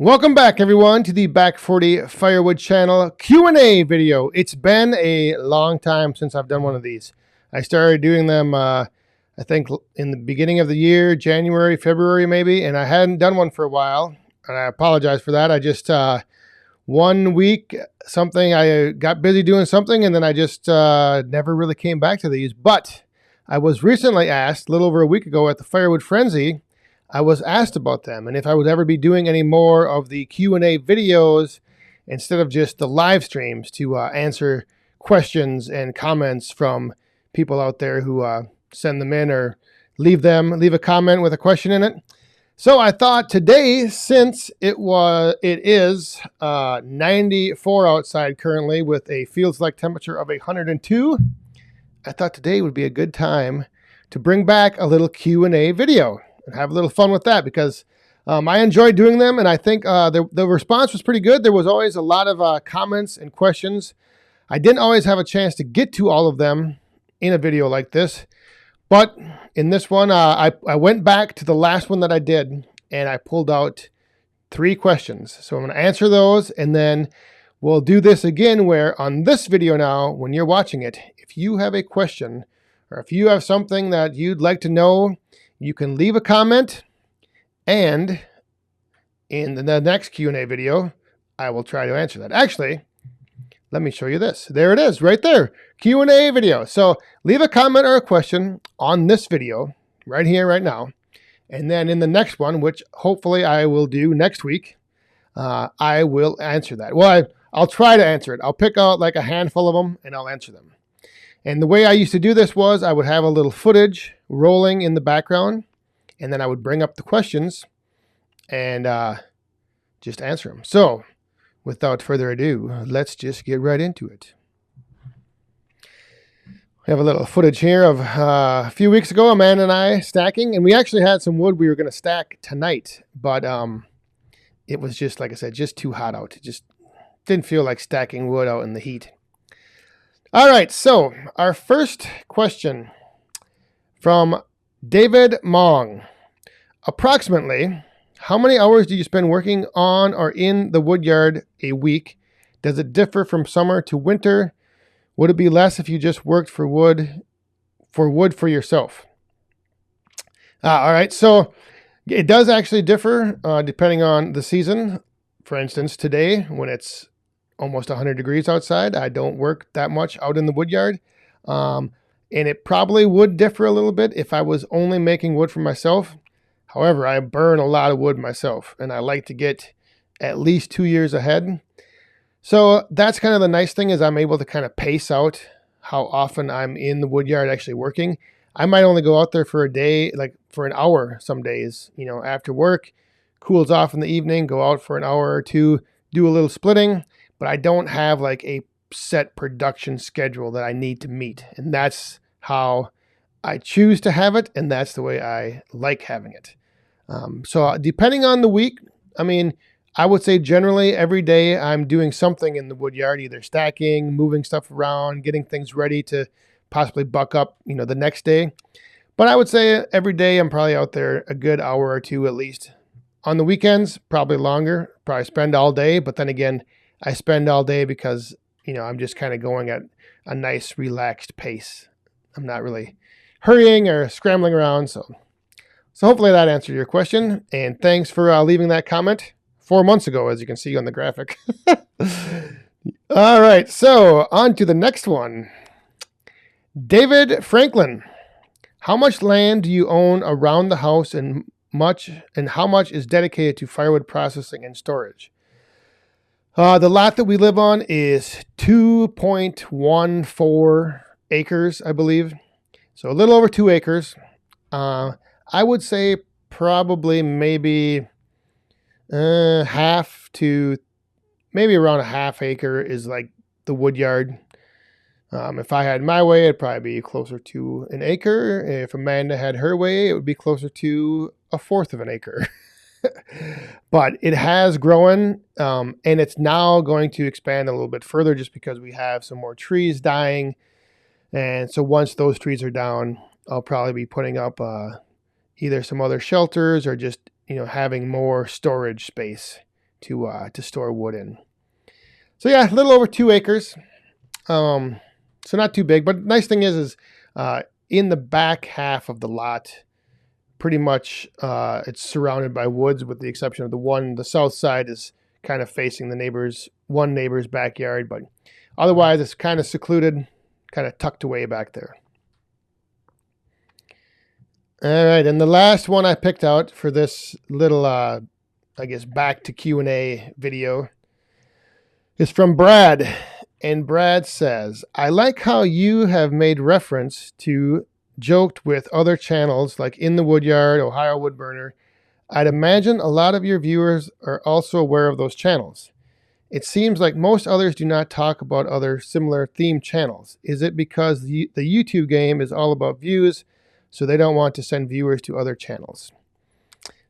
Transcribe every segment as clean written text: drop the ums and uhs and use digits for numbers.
Welcome back, everyone, to the Back 40 Firewood channel Q&A video. It's been a long time since I've done one of these. I started doing them, I think, in the beginning of the year, January, February, maybe, and I hadn't done one for a while, and I apologize for that. I just, 1 week, I got busy doing something, and then I just never really came back to these. But I was recently asked, a little over a week ago at the Firewood Frenzy, I was asked about them and if I would ever be doing any more of the Q&A videos instead of just the live streams to answer questions and comments from people out there who send them in or leave a comment with a question in it. So I thought today, since it is 94 outside currently with a field select temperature of 102, I thought today would be a good time to bring back a little Q&A video and have a little fun with that because I enjoyed doing them, and I think the response was pretty good. There was always a lot of comments and questions. I didn't always have a chance to get to all of them in a video like this, but in this one, I went back to the last one that I did, and I pulled out 3 questions. So I'm going to answer those, and then we'll do this again where on this video now, when you're watching it, if you have a question or if you have something that you'd like to know, you can leave a comment, and in the next Q&A video, I will try to answer that. Actually, let me show you this. There it is, right there, Q&A video. So leave a comment or a question on this video, right here, right now, and then in the next one, which hopefully I will do next week, I will answer that. Well, I'll try to answer it. I'll pick out like a handful of them, and I'll answer them. And the way I used to do this was I would have a little footage rolling in the background, and then I would bring up the questions and just answer them. So without further ado, let's just get right into it. We have a little footage here of a few weeks ago, Amanda and I stacking, and we actually had some wood we were going to stack tonight, but it was just, like I said, just too hot out. It just didn't feel like stacking wood out in the heat. All right, so our first question from David Mong. Approximately, how many hours do you spend working on or in the wood yard a week? Does it differ from summer to winter? Would it be less if you just worked for wood for yourself? All right, so it does actually differ depending on the season. For instance, today when it's almost 100 degrees outside, I don't work that much out in the wood yard. And it probably would differ a little bit if I was only making wood for myself. However, I burn a lot of wood myself, and I like to get at least 2 years ahead. So that's kind of the nice thing, is I'm able to kind of pace out how often I'm in the wood yard actually working. I might only go out there for a day, like for an hour some days, after work, cools off in the evening, go out for an hour or two, do a little splitting. But I don't have like a set production schedule that I need to meet. And that's how I choose to have it. And that's the way I like having it. So depending on the week, I would say generally every day I'm doing something in the wood yard, either stacking, moving stuff around, getting things ready to possibly buck up, the next day. But I would say every day I'm probably out there a good hour or two at least. On the weekends, probably longer, probably spend all day. But then again, I spend all day because, I'm just kind of going at a nice relaxed pace. I'm not really hurrying or scrambling around. So hopefully that answered your question. And thanks for leaving that comment 4 months ago, as you can see on the graphic. All right, so on to the next one. David Franklin, how much land do you own around the house and how much is dedicated to firewood processing and storage? The lot that we live on is 2.14 acres, I believe. So a little over 2 acres. I would say probably maybe half to maybe around a half acre is like the wood yard. If I had my way, it'd probably be closer to an acre. If Amanda had her way, it would be closer to a fourth of an acre. But it has grown, and it's now going to expand a little bit further just because we have some more trees dying. And so once those trees are down, I'll probably be putting up either some other shelters or just, having more storage space to store wood in. So yeah, a little over 2 acres. So not too big, but nice thing is in the back half of the lot, pretty much it's surrounded by woods with the exception of the south side is kind of facing one neighbor's backyard, but otherwise it's kind of secluded, kind of tucked away back there. All right, and the last one I picked out for this little, I guess, back to Q&A video is from Brad. And Brad says, I like how you have made reference to joked with other channels like In the Woodyard, Ohio Woodburner. I'd imagine a lot of your viewers are also aware of those channels. It seems like most others do not talk about other similar themed channels. Is it because the YouTube game is all about views, so they don't want to send viewers to other channels?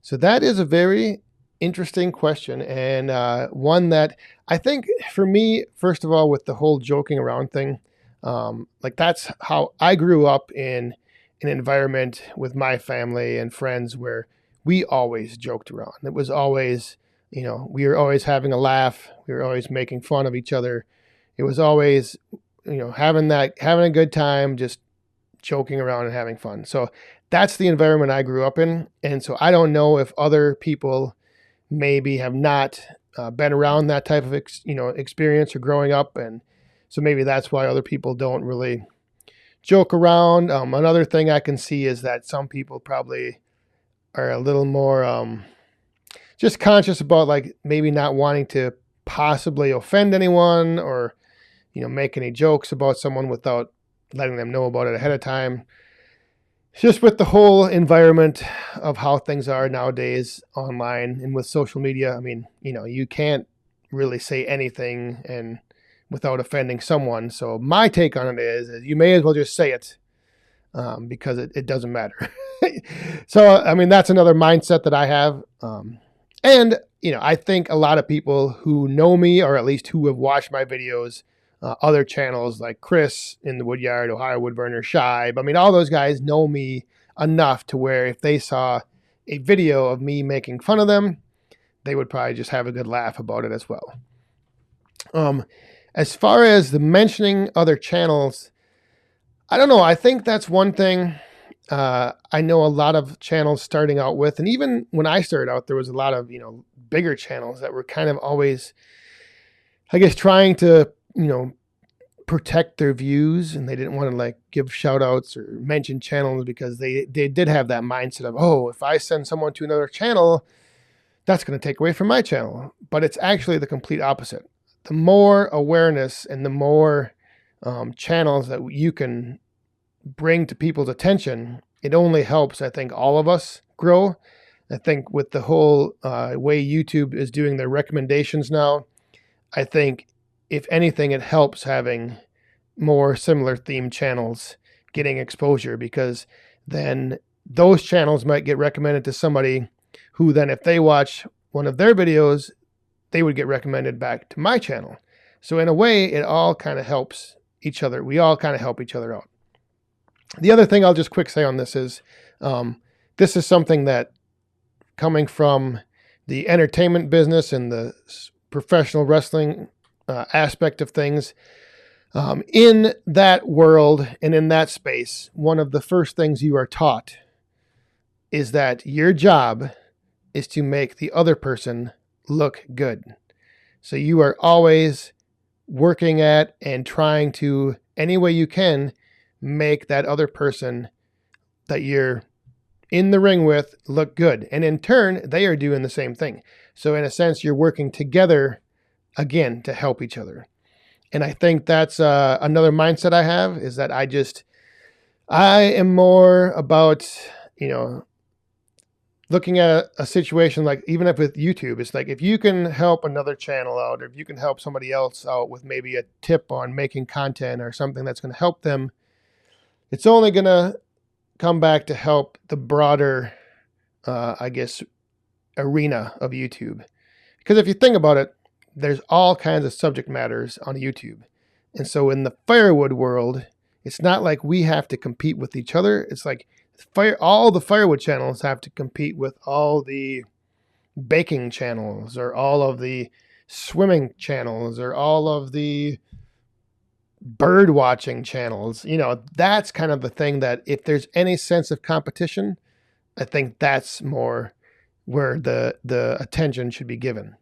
So that is a very interesting question, and one that I think for me, first of all, with the whole joking around thing, like that's how I grew up in an environment with my family and friends where we always joked around. It was always, we were always having a laugh. We were always making fun of each other. It was always, having a good time, just joking around and having fun. So that's the environment I grew up in. And so I don't know if other people maybe have not been around that type of experience or growing up, and so maybe that's why other people don't really joke around. Another thing I can see is that some people probably are a little more just conscious about like maybe not wanting to possibly offend anyone or make any jokes about someone without letting them know about it ahead of time. Just with the whole environment of how things are nowadays online and with social media, I mean, you can't really say anything and without offending someone. So my take on it is you may as well just say it because it doesn't matter. So, I mean, that's another mindset that I have. And, I think a lot of people who know me, or at least who have watched my videos, other channels like Chris in the Woodyard, Ohio Woodburner, Shibe. I mean, all those guys know me enough to where if they saw a video of me making fun of them, they would probably just have a good laugh about it as well. As far as the mentioning other channels, I don't know. I think that's one thing I know a lot of channels starting out with. And even when I started out, there was a lot of, bigger channels that were kind of always, I guess, trying to protect their views, and they didn't want to like give shout outs or mention channels because they did have that mindset of, oh, if I send someone to another channel, that's going to take away from my channel. But it's actually the complete opposite. The more awareness and the more channels that you can bring to people's attention, it only helps, I think, all of us grow. I think with the whole way YouTube is doing their recommendations now, I think if anything, it helps having more similar themed channels getting exposure, because then those channels might get recommended to somebody who then, if they watch one of their videos, they would get recommended back to my channel. So in a way, it all kind of helps each other. We all kind of help each other out. The other thing I'll just quick say on this is something that, coming from the entertainment business and the professional wrestling aspect of things, in that world and in that space, one of the first things you are taught is that your job is to make the other person look good. So you are always working at and trying to, any way you can, make that other person that you're in the ring with look good. And in turn, they are doing the same thing. So in a sense, you're working together again to help each other. And I think that's another mindset I have, is that I am more about, looking at a situation like, even if with YouTube, it's like if you can help another channel out, or if you can help somebody else out with maybe a tip on making content or something that's going to help them, it's only going to come back to help the broader, I guess, arena of YouTube. Because if you think about it, there's all kinds of subject matters on YouTube. And so in the Firewood world, it's not like we have to compete with each other. It's like all the Firewood channels have to compete with all the baking channels, or all of the swimming channels, or all of the bird watching channels. That's kind of the thing that if there's any sense of competition, I think that's more where the attention should be given.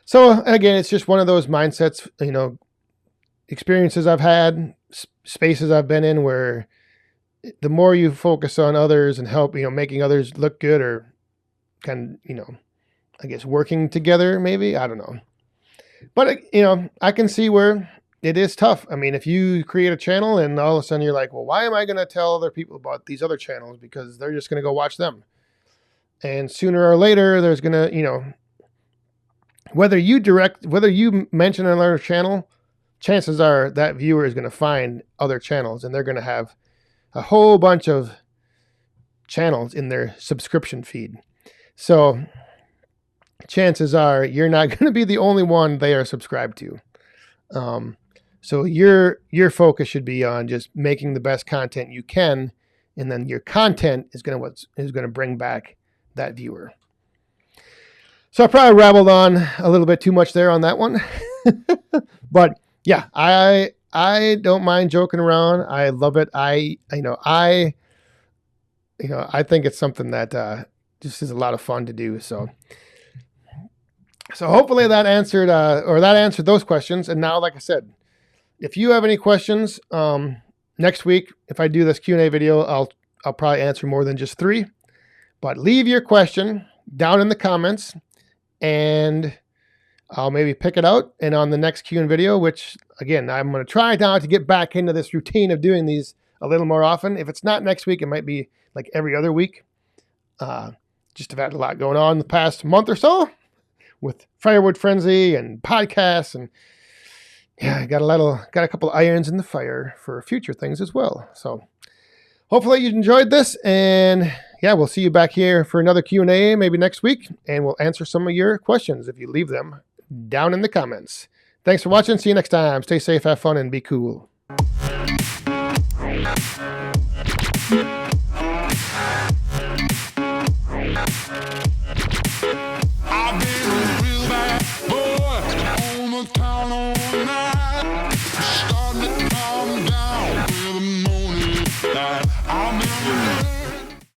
So again, it's just one of those mindsets, experiences I've had, spaces I've been in, where the more you focus on others and help, making others look good, or kind of, I guess working together, maybe, I don't know. But, I can see where it is tough. I mean, if you create a channel and all of a sudden you're like, well, why am I going to tell other people about these other channels? Because they're just going to go watch them. And sooner or later, there's going to, whether you mention another channel, chances are that viewer is going to find other channels, and they're going to have a whole bunch of channels in their subscription feed. So chances are you're not going to be the only one they are subscribed to. So your focus should be on just making the best content you can, and then your content is going to bring back that viewer. So I probably rabbled on a little bit too much there on that one. But yeah, I don't mind joking around. I love it. I think it's something that just is a lot of fun to do. So hopefully that answered those questions. And now, like I said, if you have any questions, next week, if I do this Q&A video, I'll probably answer more than just 3. But leave your question down in the comments, and I'll maybe pick it out. And on the next Q&A video, which again, I'm going to try now to get back into this routine of doing these a little more often. If it's not next week, it might be like every other week. Just have had a lot going on the past month or so with Firewood Frenzy and podcasts, and yeah, I got a couple of irons in the fire for future things as well. So hopefully you enjoyed this, and yeah, we'll see you back here for another Q&A maybe next week, and we'll answer some of your questions if you leave them down in the comments. Thanks for watching. See you next time. Stay safe, have fun, and be cool.